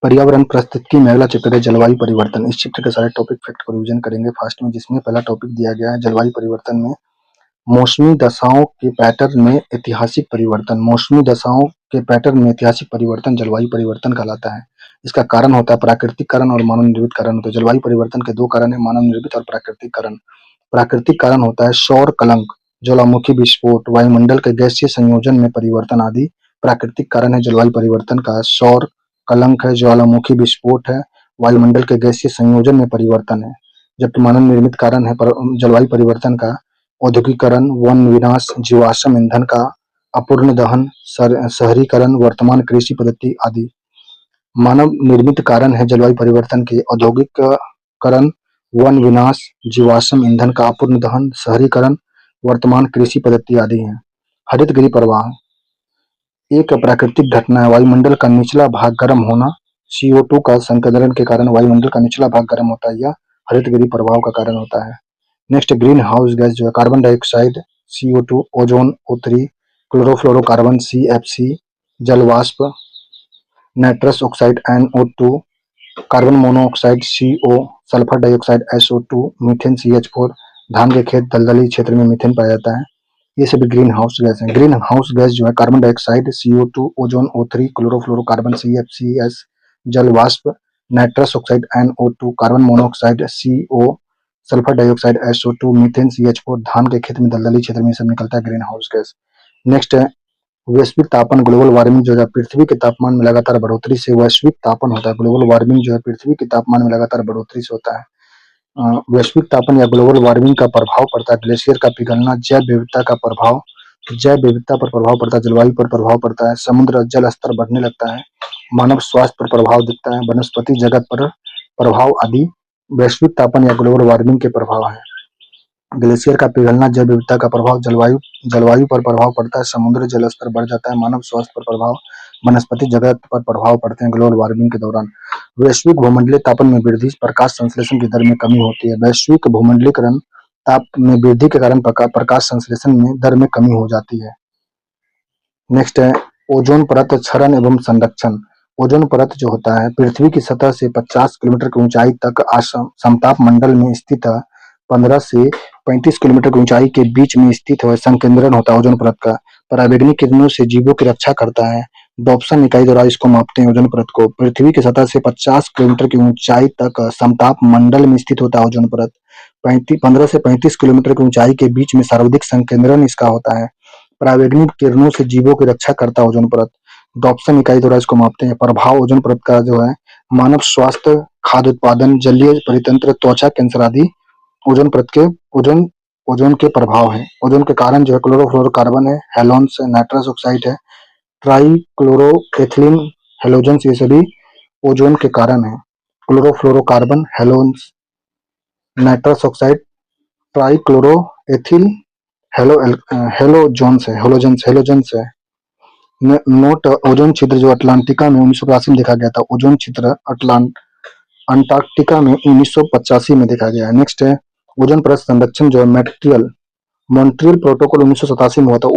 पर्यावरण पारिस्थितिकी में अगला चैप्टर है जलवायु परिवर्तन। इस चैप्टर के सारे टॉपिक फैक्ट को रिवीजन करेंगे फास्ट में, जिसमें पहला टॉपिक दिया गया है जलवायु परिवर्तन में मौसमी दशाओं के पैटर्न में ऐतिहासिक परिवर्तन। मौसमी दशाओं के पैटर्न में ऐतिहासिक परिवर्तन जलवायु परिवर्तन कहलाता है। इसका कारण होता है प्राकृतिक कारण और मानव निर्मित कारण होता है। जलवायु परिवर्तन के दो कारण है, मानव निर्मित और प्राकृतिक कारण। प्राकृतिक कारण होता है सौर कलंक, ज्वालामुखी विस्फोट, वायुमंडल के गैसीय संयोजन में परिवर्तन आदि। प्राकृतिक कारण है जलवायु परिवर्तन का सौर कलंक है, ज्वालामुखी विस्फोट है, वायुमंडल के गैसीय संयोजन में परिवर्तन है। जबकि मानव निर्मित कारण है जलवायु परिवर्तन का औद्योगिकरण, वन विनाश, जीवाश्म ईंधन का अपूर्ण दहन, शहरीकरण, वर्तमान कृषि पद्धति आदि। मानव निर्मित कारण है जलवायु परिवर्तन के औद्योगिकरण, वन विनाश, जीवाश्म ईंधन का अपूर्ण दहन, शहरीकरण, वर्तमान कृषि पद्धति आदि हैं। हरितगृह प्रवाह एक प्राकृतिक घटना है। वायुमंडल का निचला भाग गर्म होना, CO2 का संकेंद्रण के कारण वायुमंडल का निचला भाग गर्म होता है। यह हरितगृह प्रभाव का कारण होता है। नेक्स्ट ग्रीन हाउस गैस जो है carbon dioxide, CO2, ozone, O3, chlorofluorocarbon, CFC, जल वाष्प, nitrous oxide, NO2, carbon monoxide, CO, sulphur dioxide, SO2, methane, CH4। धान के खेत दलदली क्षेत्र में मीथेन पाया जाता है। ये सभी ग्रीन हाउस गैस हैं। ग्रीन हाउस गैस जो है carbon dioxide, CO2, ozone, O3, chlorofluorocarbon, CFCs, जल वाष्प, nitrous oxide, NO2, carbon monoxide, CO, sulphur dioxide, SO2, methane, CH4। धान के खेत में दलदली क्षेत्र में सब निकलता है ग्रीन हाउस गैस। नेक्स्ट है वैश्विक तापन, ग्लोबल वार्मिंग जो है पृथ्वी के तापमान में लगातार बढ़ोतरी से वैश्विक तापन होता है। ग्लोबल वार्मिंग जो है पृथ्वी के तापमान में लगातार बढ़ोतरी से होता है। वैश्विक तापन या ग्लोबल वार्मिंग का प्रभाव पड़ता है ग्लेशियर का पिघलना, जैव विविधता का प्रभाव, जैव विविधता पर प्रभाव पड़ता है, जलवायु पर प्रभाव पड़ता है, समुद्र जल स्तर बढ़ने लगता है, मानव स्वास्थ्य पर प्रभाव दिखता है, वनस्पति जगत पर प्रभाव आदि वैश्विक तापन या ग्लोबल वार्मिंग के प्रभाव है। ग्लेशियर का पिघलना, जैव विविधता का प्रभाव, जलवायु पर प्रभाव पड़ता है, समुद्र जल स्तर बढ़ जाता है, मानव स्वास्थ्य पर प्रभाव, वनस्पति जगत पर प्रभाव पड़ते हैं ग्लोबल वार्मिंग के दौरान। वैश्विक भूमंडलीय तापन में वृद्धि, प्रकाश संश्लेषण की दर में कमी होती है। वैश्विक भूमंडलीकरण ताप में वृद्धि के कारण प्रकाश संश्लेषण में दर में कमी हो जाती है। नेक्स्ट है ओजोन परत क्षरण एवं संरक्षण। ओजोन परत जो होता है पृथ्वी की सतह से 50 किलोमीटर की ऊंचाई तक समताप मंडल में स्थित है। 15 से 35 किलोमीटर की ऊंचाई के बीच में स्थित है, संकेंद्रण होता है ओजोन परत का। पराबैंगनी किरणों से जीवों की रक्षा करता है। डॉप्सन इकाई द्वारा इसको मापते हैं ओजोन परत को। पृथ्वी की सतह से 50 किलोमीटर की ऊंचाई तक समताप मंडल में स्थित होता है ओजोन परत। 15 से 35 किलोमीटर की ऊंचाई के बीच में सर्वाधिक संकेंद्रण इसका होता है। पराबैंगनी किरणों से जीवों की रक्षा करता है ओजोन परत। डॉप्सन इकाई द्वारा इसको मापते हैं। प्रभाव ओजोन परत का जो है मानव स्वास्थ्य, खाद्य उत्पादन, जलीय परितंत्र, त्वचा कैंसर आदि ओजोन परत के ओजोन के प्रभाव है। ओजोन के कारण जो है क्लोरोफ्लोरोकार्बन है, हेलोन्स है, नाइट्रस ऑक्साइड है, ट्राइक्लोरोएथिलीन, हेलोजन्स, ये सभी ओजोन के कारण है। Chlorofluorocarbon, halons, nitrous oxide, trichloroethyl, halogens है। नोट ओजोन छिद्र जो अटलांटिका में 1985 में देखा गया था। ओजोन छिद्र अंटार्कटिका में 1985 में देखा गया है। नेक्स्ट है ओजोन परत संरक्षण जो है मॉन्ट्रियल प्रोटोकॉल 1987 में हुआ था।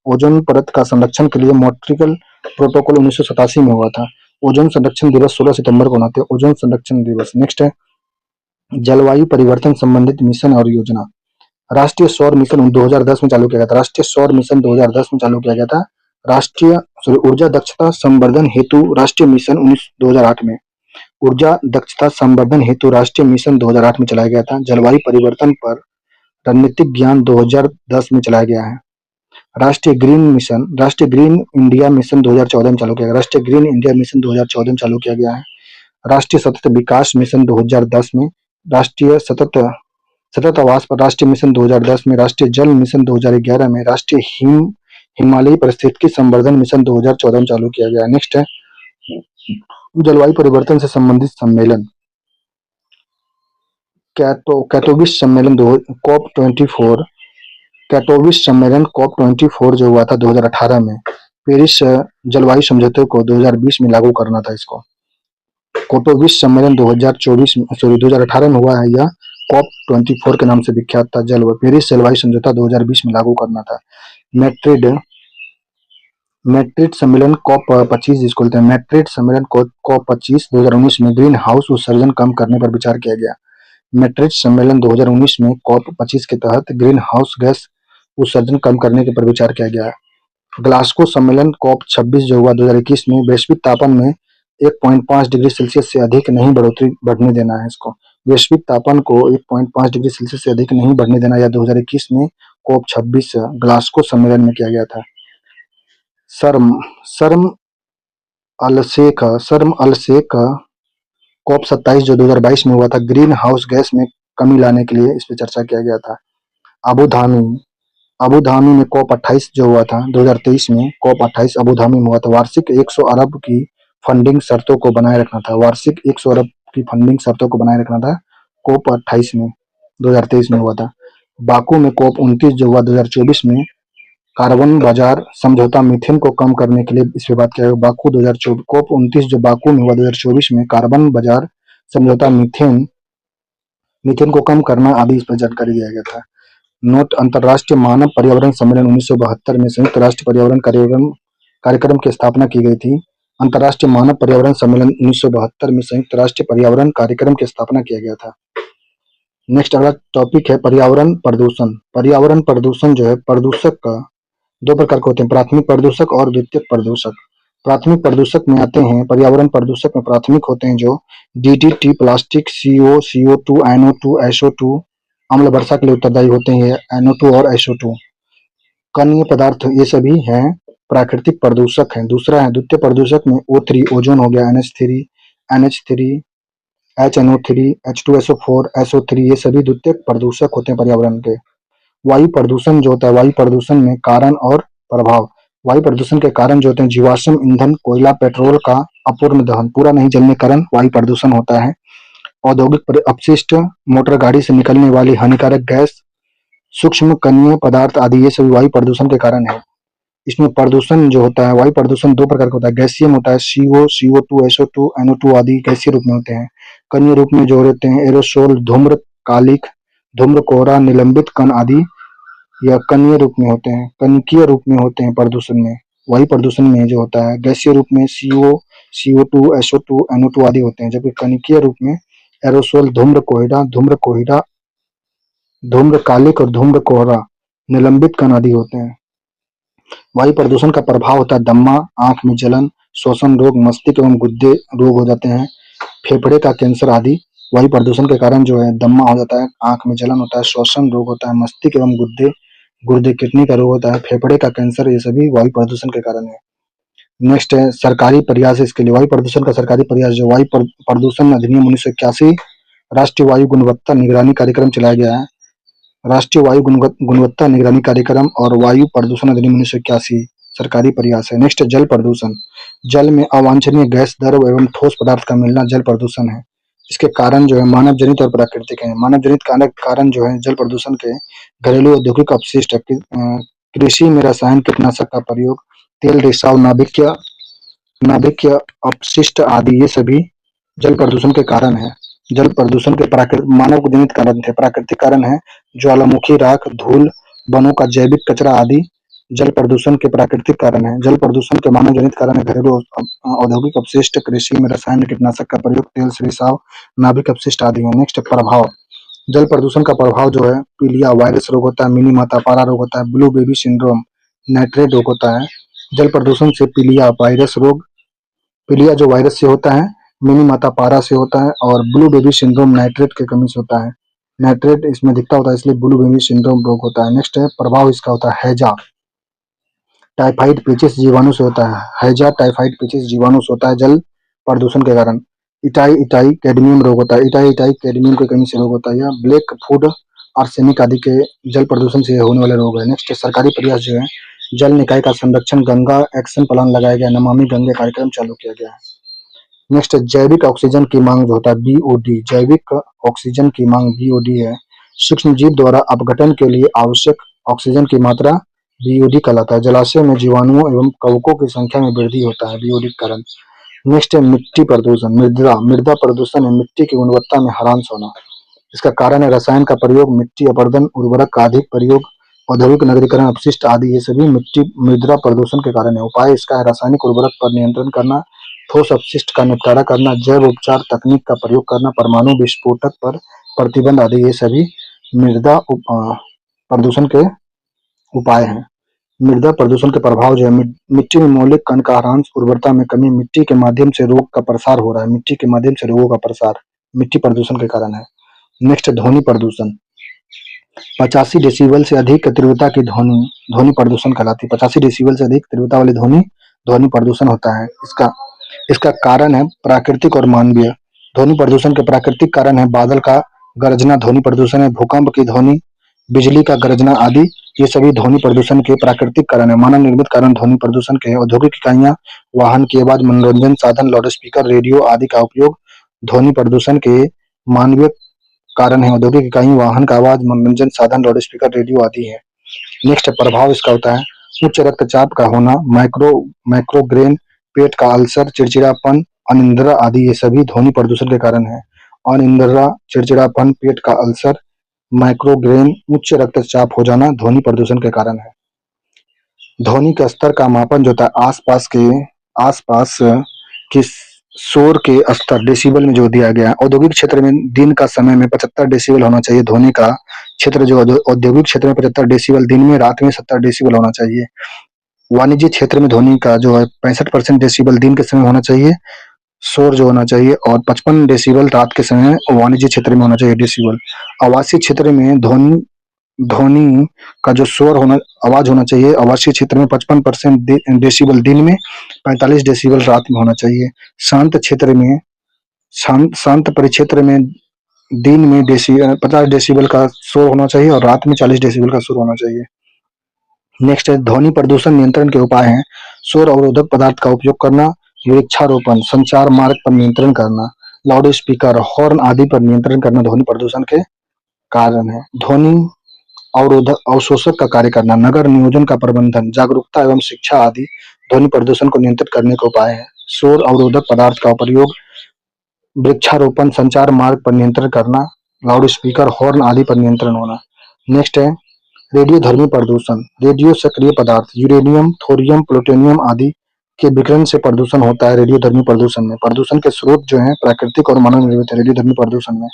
ओजोन परत का संरक्षण के लिए मॉन्ट्रियल प्रोटोकॉल 1987 में हुआ था। ओजोन संरक्षण दिवस 16 सितंबर को मनाते हैं, ओजोन संरक्षण दिवस। नेक्स्ट है जलवायु परिवर्तन संबंधित मिशन और योजना। राष्ट्रीय सौर मिशन 2010 में चालू किया गया था। राष्ट्रीय सौर मिशन 2010 में चालू किया गया था। ऊर्जा दक्षता संवर्धन हेतु राष्ट्रीय मिशन 2008 में। ऊर्जा दक्षता संवर्धन हेतु राष्ट्रीय मिशन 2008 में चलाया गया था। जलवायु परिवर्तन पर रणनीतिक ज्ञान 2010 में चलाया गया है। राष्ट्रीय ग्रीन इंडिया मिशन 2014 में चालू किया गया। राष्ट्रीय ग्रीन इंडिया मिशन 2014 में चालू किया गया है। राष्ट्रीय सतत विकास मिशन 2010 में। राष्ट्रीय सतत आवास पर राष्ट्रीय मिशन 2010 में। राष्ट्रीय जल मिशन 2011 में। राष्ट्रीय हिमालयी पारिस्थितिकी संवर्धन मिशन 2014 में चालू किया गया। नेक्स्ट है जलवायु परिवर्तन से संबंधित सम्मेलन। कैटोविस सम्मेलन COP 24 जो हुआ था 2018 में। पेरिस जलवायु समझौते को 2020 में लागू करना था इसको। कैटोविस सम्मेलन 2018 में हुआ है। यह COP 24 के नाम से विख्यात था। पेरिस जलवायु समझौता 2020 में लागू करना था। मैड्रिड सम्मेलन कॉप 25 जिसको बोलते हैं मैड्रिड सम्मेलन कॉप 25 2019 में ग्रीन हाउस उत्सर्जन कम करने पर विचार किया गया। मैड्रिड सम्मेलन 2019 में कॉप 25 के तहत ग्रीन हाउस गैस उत्सर्जन कम करने के पर विचार किया गया। ग्लासगो सम्मेलन कॉप 26 जो हुआ 2021 में वैश्विक तापमान में 1.5 डिग्री सेल्सियस से अधिक नहीं बढ़ने देना है इसको। वैश्विक तापमान को 1.5 डिग्री सेल्सियस से अधिक नहीं बढ़ने देना यह 2021 में कॉप 26 ग्लासगो सम्मेलन में किया गया था। शर्म शर्म शर्म अल शेख कॉप 27 जो 2022 में हुआ था ग्रीन हाउस गैस में कमी लाने के लिए इस पर चर्चा किया गया था। अबू धाबी अबू धाबी में कॉप 28 जो हुआ था 2023 में कॉप 28 अबू धाबी में हुआ था। वार्षिक 100 अरब की फंडिंग शर्तों को बनाए रखना था। वार्षिक 100 अरब की फंडिंग शर्तों को बनाए रखना था कॉप 28 में 2023 में हुआ था। बाकू में कॉप 29 जो हुआ 2024 में कार्बन बाजार समझौता मीथेन को कम करने के लिए इस पे बात किया गया। बाकू 2024 कॉप 29 जो बाकू में हुआ 2024 में कार्बन बाजार समझौता मीथेन मीथेन को कम करना आदि इस पर जानकारी दिया गया था। नोट अंतर्राष्ट्रीय मानव पर्यावरण सम्मेलन 1972 में संयुक्त राष्ट्र पर्यावरण कार्यक्रम की स्थापना की गई थी। अंतर्राष्ट्रीय मानव पर्यावरण सम्मेलन 1972 में संयुक्त राष्ट्र पर्यावरण कार्यक्रम की स्थापना किया गया था। नेक्स्ट अगला टॉपिक है पर्यावरण प्रदूषण। पर्यावरण प्रदूषण जो है प्रदूषक का दो प्रकार के होते हैं, प्राथमिक प्रदूषक और द्वितीयक प्रदूषक। प्राथमिक प्रदूषक में आते हैं पर्यावरण प्रदूषक में प्राथमिक होते हैं जो DDT, plastic, CO, CO2, NO2, SO2, अम्ल वर्षा के लिए उत्तरदायी होते हैं NO2 और SO2। कणीय पदार्थ ये सभी हैं प्राकृतिक प्रदूषक हैं। दूसरा है द्वितीय प्रदूषक में O3 ओजोन हो गया, NH3, HNO3, H2SO4, SO3 ये सभी द्वितीयक प्रदूषक होते हैं पर्यावरण के। वायु प्रदूषण जो होता है वायु प्रदूषण में कारण और प्रभाव। वायु प्रदूषण के कारण जो होते हैं जीवाश्म ईंधन, कोयला, पेट्रोल का अपूर्ण दहन, पूरा नहीं जलने के कारण वायु प्रदूषण होता है। औद्योगिक अपशिष्ट, मोटर गाड़ी से निकलने वाली हानिकारक गैस, सूक्ष्म कणीय पदार्थ आदि ये सभी वायु प्रदूषण के कारण है। इसमें प्रदूषण जो होता है वायु प्रदूषण दो प्रकार का होता है, गैसीय में होता है CO, CO2, SO2, NO2 आदि गैसीय रूप में होते हैं। कणीय रूप में जो होते हैं एरोसोल, धूम्र, कालिक, धूम्र कोहरा, निलंबित कण आदि या कणीय रूप में होते हैं। कणिकीय रूप में होते हैं प्रदूषण में। वायु प्रदूषण में जो होता है गैसीय रूप में CO, CO2, SO2, NO2 आदि होते हैं, जबकि कणिकीय रूप में एरोसोल, धूम्र कालिक और धूम्र कोहरा, निलंबित कण आदि होते हैं। वायु प्रदूषण का प्रभाव होता है दम्मा, आंख में जलन, श्वसन रोग, मस्तिष्क एवं गुर्दे रोग हो जाते हैं, फेफड़े का कैंसर आदि। वायु प्रदूषण के कारण जो है दम्मा हो जाता है, आंख में जलन होता है, श्वसन रोग होता है, मस्तिष्क एवं गुर्दे गुर्दे किडनी का रोग होता है, फेफड़े का कैंसर, ये सभी वायु प्रदूषण के कारण है। नेक्स्ट है सरकारी प्रयास इसके लिए। वायु प्रदूषण का सरकारी प्रयास जो वायु प्रदूषण अधिनियम 1981 राष्ट्रीय वायु गुणवत्ता निगरानी कार्यक्रम चलाया गया है। राष्ट्रीय वायु गुणवत्ता निगरानी कार्यक्रम और वायु प्रदूषण अधिनियम 1981 सरकारी प्रयास है। नेक्स्ट जल प्रदूषण। जल में अवांछनीय गैस, द्रव एवं ठोस पदार्थ का मिलना जल प्रदूषण है। इसके कारण जो है मानव जनित और प्राकृतिक है। मानव जनित कारण जो है जल प्रदूषण के घरेलू औद्योगिक अपशिष्ट, कृषि में रसायन कीटनाशक का प्रयोग, तेल रिसाव, नाभिकीय अपशिष्ट आदि ये सभी जल प्रदूषण के कारण है। जल प्रदूषण के मानव जनित कारण थे। प्राकृतिक कारण है ज्वालामुखी, राख, धूल, वनों का जैविक कचरा आदि जल प्रदूषण के प्राकृतिक कारण है। जल प्रदूषण के मानव जनित कारण है घरेलू औद्योगिक अपशिष्ट, कृषि में रसायन कीटनाशक का प्रयोग, तेल रिसाव, नाभिक अपशिष्ट आदि है। नेक्स्ट प्रभाव। जल प्रदूषण का प्रभाव जो है पीलिया वायरस रोग होता है, मिनी माता पारा रोग होता है, ब्लू बेबी सिंड्रोम, नाइट्रेट रोग होता है। जल प्रदूषण से पीलिया वायरस रोग, पीलिया जो वायरस से होता है, मिनी माता पारा से होता है और ब्लू बेबी सिंड्रोम नाइट्रेट की कमी से होता है। नाइट्रेट इसमें दिखता होता है इसलिए ब्लू बेबी सिंड्रोम रोग होता है। नेक्स्ट है प्रभाव इसका होता है हैजा, टाइफाइड पेचिश जीवाणु से होता है। हैजा टाइफाइड पेचिश जीवाणु से होता है जल प्रदूषण के कारण। इटाई कैडमियम रोग होता है, इटाई कैडमियम की कमी से रोग होता है। या ब्लैक फूड, आर्सेनिक आदि के जल प्रदूषण से होने वाले रोग है। नेक्स्ट सरकारी प्रयास जो है जल निकाय का संरक्षण, गंगा एक्शन प्लान लगाया गया, नमामि गंगे कार्यक्रम चालू किया गया है। नेक्स्ट जैविक ऑक्सीजन की मांग जो होता है BOD, जैविक ऑक्सीजन की मांग BOD है। सूक्ष्म जीव द्वारा अपघटन के लिए आवश्यक ऑक्सीजन की मात्रा BOD कहलाता है। जलाशय में जीवाणुओं एवं कवकों की संख्या में वृद्धि होता है BOD के कारण। नेक्स्ट है मिट्टी प्रदूषण, मृदा प्रदूषण है मिट्टी की गुणवत्ता में ह्रास होना। इसका कारण है रसायन का प्रयोग, मिट्टी अपरदन, उर्वरक का अधिक प्रयोग, औद्योगिक नगरीकरण, अपशिष्ट आदि ये सभी मिट्टी मृदा प्रदूषण के कारण है। उपाय इसका है रासायनिक उर्वरक पर नियंत्रण करना, ठोस अपशिष्ट का निपटारा करना, जैव उपचार तकनीक का प्रयोग करना, परमाणु विस्फोटक पर प्रतिबंध आदि ये सभी मृदा प्रदूषण के उपाय हैं। मृदा प्रदूषण के प्रभाव जो है मिट्टी में मौलिक कण का ह्रास, उर्वरता में कमी, मिट्टी के माध्यम से रोग का प्रसार हो रहा है। मिट्टी के माध्यम से रोगों का प्रसार मिट्टी प्रदूषण के कारण है। नेक्स्ट, ध्वनि प्रदूषण। 85 डेसिबल से अधिक तीव्रता की ध्वनि ध्वनि प्रदूषण कहलाती है। 85 डेसिबल से अधिक तीव्रता वाली ध्वनि ध्वनि प्रदूषण होता है। इसका इसका कारण है प्राकृतिक और मानवीय। ध्वनि प्रदूषण के प्राकृतिक कारण है बादल का गरजना ध्वनि प्रदूषण है, भूकंप की ध्वनि, बिजली का गरजना आदि ये सभी ध्वनि प्रदूषण के प्राकृतिक कारण है। मानव निर्मित कारण ध्वनि प्रदूषण के औद्योगिक इकाइयां, वाहन की आवाज, मनोरंजन साधन, लाउड स्पीकर, रेडियो आदि का उपयोग ध्वनि प्रदूषण के मानवीय कारण है। औद्योगिक इकाई, वाहन का आवाज, मनोरंजन साधन, लाउड स्पीकर, रेडियो आदि है। नेक्स्ट, प्रभाव इसका होता है उच्च रक्तचाप का होना, माइग्रेन, पेट का अल्सर, चिड़चिड़ापन, अनिद्रा आदि ये सभी ध्वनि प्रदूषण के कारण है। अनिद्रा, चिड़चिड़ापन, पेट का अल्सर, माइग्रेन, उच्च रक्तचाप हो जाना ध्वनि प्रदूषण के कारण है। ध्वनि के स्तर का मापन जो होता है आसपास के शोर के स्तर डेसिबल में जो दिया गया है। औद्योगिक क्षेत्र में दिन का समय में 75 डेसिबल होना चाहिए। ध्वनि का क्षेत्र जो औद्योगिक क्षेत्र में 75 डेसिबल, दिन में रात में 70 डेसिबल होना चाहिए। वाणिज्य क्षेत्र में ध्वनि का जो है 65% डेसिबल दिन के समय होना चाहिए, शोर जो होना चाहिए, और 55 डेसिबल रात के समय वाणिज्य क्षेत्र में होना चाहिए डेसिबल। आवासीय क्षेत्र में ध्वनि ध्वनि का जो शोर होना आवाज होना चाहिए, आवासीय क्षेत्र में 55% डेसिबल दिन में, 45 डेसिबल रात में होना चाहिए। शांत क्षेत्र में शांत परिक्षेत्र में दिन में 50 डेसिबल का शोर होना चाहिए और रात में 40 डेसिबल का शोर होना चाहिए। नेक्स्ट है ध्वनि प्रदूषण नियंत्रण के उपाय हैं शोर अवरोधक पदार्थ का उपयोग करना, वृक्षारोपण, संचार मार्ग पर नियंत्रण करना, लाउड स्पीकर, हॉर्न आदि पर नियंत्रण करना ध्वनि प्रदूषण के कारण है। ध्वनि अवरोधक अवशोषक का कार्य करना, नगर नियोजन का प्रबंधन, जागरूकता एवं शिक्षा आदि ध्वनि प्रदूषण को नियंत्रित करने का उपाय है। शोर अवरोधक पदार्थ का प्रयोग, वृक्षारोपण, संचार मार्ग पर नियंत्रण करना, लाउड स्पीकर, हॉर्न आदि पर नियंत्रण होना। नेक्स्ट है रेडियोधर्मी प्रदूषण। रेडियो सक्रिय पदार्थ, यूरेनियम, थोरियम, प्लूटोनियम आदि के विकिरण से प्रदूषण होता है। रेडियोधर्मी प्रदूषण में प्रदूषण के स्रोत जो है प्राकृतिक और मानव निर्मित है। रेडियोधर्मी प्रदूषण में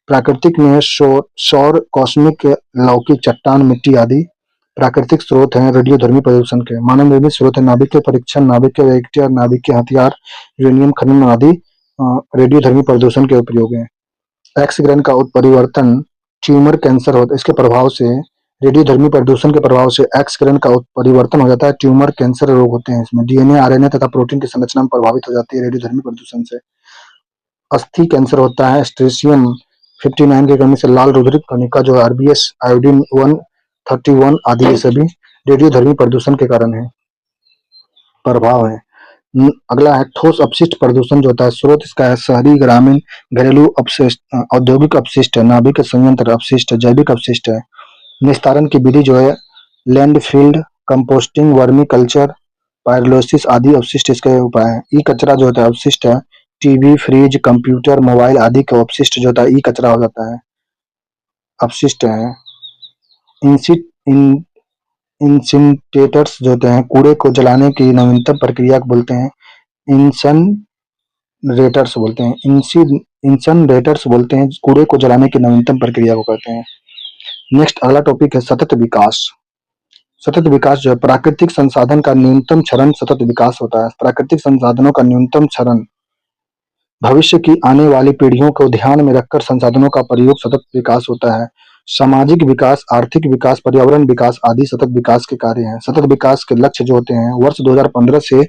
प्राकृतिक में सौर, कॉस्मिक, लौकिक, चट्टान, मिट्टी आदि प्राकृतिक स्रोत हैं रेडियोधर्मी प्रदूषण के। मानव निर्मित स्रोत है नाभिक के परीक्षण, नाभिक के रिएक्टर, नाभिक के हथियार, यूरेनियम खनन आदि रेडियोधर्मी प्रदूषण के उपयोग हैं। एक्स किरण का उत्परिवर्तन, ट्यूमर कैंसर होता है इसके प्रभाव से। रेडियोधर्मी प्रदूषण के प्रभाव से एक्स किरण का उत्परिवर्तन हो जाता है, ट्यूमर कैंसर रोग होते हैं। इसमें डीएनए, आरएनए तथा प्रोटीन की संरचना में प्रभावित हो जाती है रेडियोधर्मी प्रदूषण से। अस्थि कैंसर होता है, स्ट्रेशियम 59 की कमी से लाल रुधिर कणिका जो आरबीएस, आयोडीन 131 आदि ये सभी रेडियोधर्मी प्रदूषण के कारण है, प्रभाव है। अगला है ठोस अपशिष्ट प्रदूषण जो होता है स्रोत इसका है शहरी, ग्रामीण, घरेलू अपशिष्ट, औद्योगिक अपशिष्ट, नाभिक संयंत्र अपशिष्ट, जैविक अपशिष्ट है। निस्तारण की विधि जो है landfill, composting, vermi culture, pyrolysis आदि अपशिष्ट इसके उपाय है। ई कचरा जो होता है अपशिष्ट है, टीवी, फ्रिज, कंप्यूटर, मोबाइल आदि का अपशिष्ट जो होता है ई कचरा हो जाता है, अपशिष्ट है। इंसिनरेटर्स जो होते हैं कूड़े को जलाने की नवीनतम प्रक्रिया को बोलते हैं इंसनरेटर्स बोलते हैं, कूड़े को जलाने की नवीनतम प्रक्रिया को कहते हैं। नेक्स्ट अगला टॉपिक है सतत विकास। सतत विकास जो है प्राकृतिक संसाधन का न्यूनतम क्षरण सतत विकास होता है। प्राकृतिक संसाधनों का न्यूनतम क्षरण, भविष्य की आने वाली पीढ़ियों को ध्यान में रखकर संसाधनों का प्रयोग सतत विकास होता है। सामाजिक विकास, आर्थिक विकास, पर्यावरण विकास आदि सतत विकास के कार्य हैं। सतत विकास के लक्ष्य जो होते हैं वर्ष 2015 से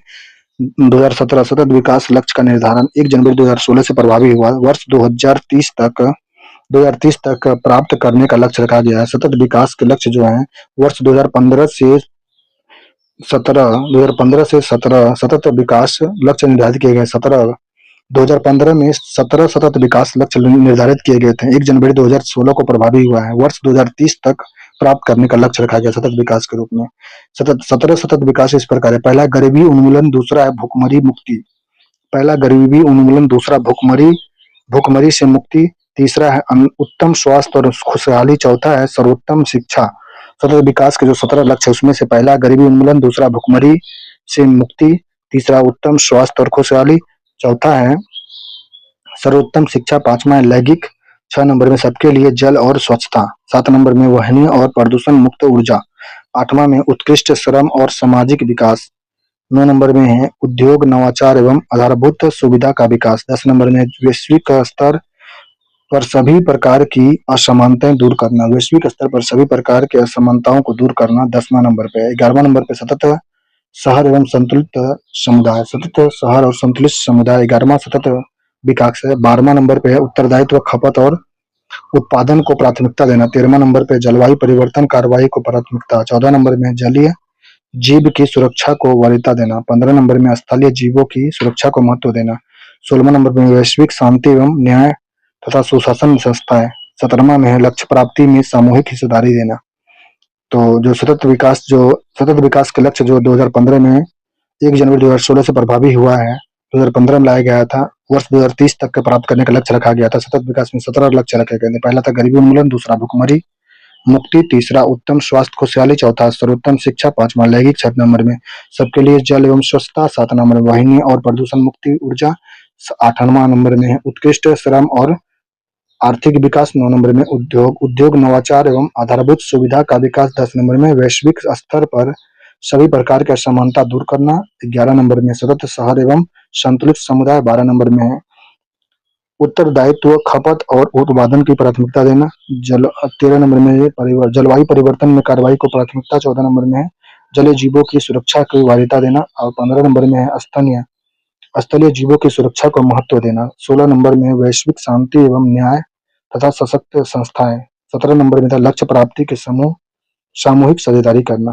2017 सतत विकास लक्ष्य का निर्धारण 1 जनवरी 2016 से प्रभावी हुआ। वर्ष 2030 तक प्राप्त करने का लक्ष्य रखा गया है। सतत विकास के लक्ष्य जो हैं वर्ष 2015 से 17 सतत विकास लक्ष्य निर्धारित किए गए। 2015 में 17 सतत विकास लक्ष्य निर्धारित किए गए थे। 1 जनवरी 2016 को प्रभावी हुआ है। वर्ष 2030 तक प्राप्त करने का लक्ष्य रखा गया सतत विकास के रूप में। 17 सतत विकास इस प्रकार है। पहला गरीबी उन्मूलन, दूसरा है भूखमरी मुक्ति। पहला गरीबी उन्मूलन, दूसरा भूखमरी से मुक्ति, तीसरा है उत्तम स्वास्थ्य और खुशहाली, चौथा है सर्वोत्तम शिक्षा, सतत विकास के जो 17 लक्ष्य है उसमें से पहला गरीबी उन्मूलन, दूसरा भुखमरी से मुक्ति, तीसरा उत्तम स्वास्थ्य और खुशहाली, चौथा है सर्वोत्तम शिक्षा, पांचवा है लैंगिक, 6 नंबर में सबके लिए जल और स्वच्छता, 7 नंबर में वाहिनी और प्रदूषण मुक्त ऊर्जा, 8वां में उत्कृष्ट श्रम और सामाजिक विकास, 9 नंबर में है उद्योग नवाचार एवं आधारभूत सुविधा का विकास, 10 नंबर में वैश्विक स्तर पर सभी प्रकार की असमानताएं दूर करना, वैश्विक स्तर पर सभी प्रकार की असमानताओं को दूर करना 10वां नंबर पे है। 11वां नंबर पे सतत शहर एवं संतुलित समुदाय, सतत शहर और संतुलित समुदाय 11वां सतत विकास है। 12वां नंबर पे है उत्तरदायित्व, खपत और उत्पादन को प्राथमिकता देना, 13वां नंबर पे जलवायु परिवर्तन कार्रवाई को प्राथमिकता, 14 नंबर में जलीय जीव की सुरक्षा को वरीयता देना, 15 नंबर में स्थलीय जीवों की सुरक्षा को महत्व देना, 16वां नंबर में वैश्विक शांति एवं न्याय तथा सुशासन संस्थाएं, 17वां में है लक्ष्य प्राप्ति में सामूहिक हिस्सेदारी देना। तो जो सतत विकास के लक्ष्य जो 2015 में 1 जनवरी 2016 से प्रभावी हुआ है, 2015 में लाया गया था, वर्ष 2030 तक के प्राप्त करने का लक्ष्य रखा गया था। सतत विकास में 17 लक्ष्य रखे गए थे। पहला था गरीबी उन्मूलन, दूसरा भुखमरी मुक्ति, तीसरा उत्तम स्वास्थ्य खुशहाली, चौथा सर्वोत्तम शिक्षा, पांचवा लैंगिक, 6 नंबर में सबके लिए जल एवं स्वच्छता, 7 नंबर में वाहिनी और प्रदूषण मुक्ति ऊर्जा, 8वां नंबर में है उत्कृष्ट श्रम और आर्थिक विकास, 9 नंबर में उद्योग नवाचार एवं आधारभूत सुविधा का विकास, 10 नंबर में वैश्विक स्तर पर सभी प्रकार की असमानता दूर करना, 11 नंबर में सतत शहर एवं संतुलित समुदाय, 12 नंबर में है उत्तरदायित्व, खपत और उत्पादन की प्राथमिकता देना, 13 नंबर में जलवायु परिवर्तन में कार्रवाई को प्राथमिकता, 14 नंबर में है जलीय जीवों की सुरक्षा की वरीयता देना और 15 नंबर में है स्थलीय जीवों की सुरक्षा को महत्व देना, 16 नंबर में वैश्विक शांति एवं न्याय तथा सशक्त संस्थाएं, 17 नंबर में था लक्ष्य प्राप्ति के सामूहिक साझेदारी करना।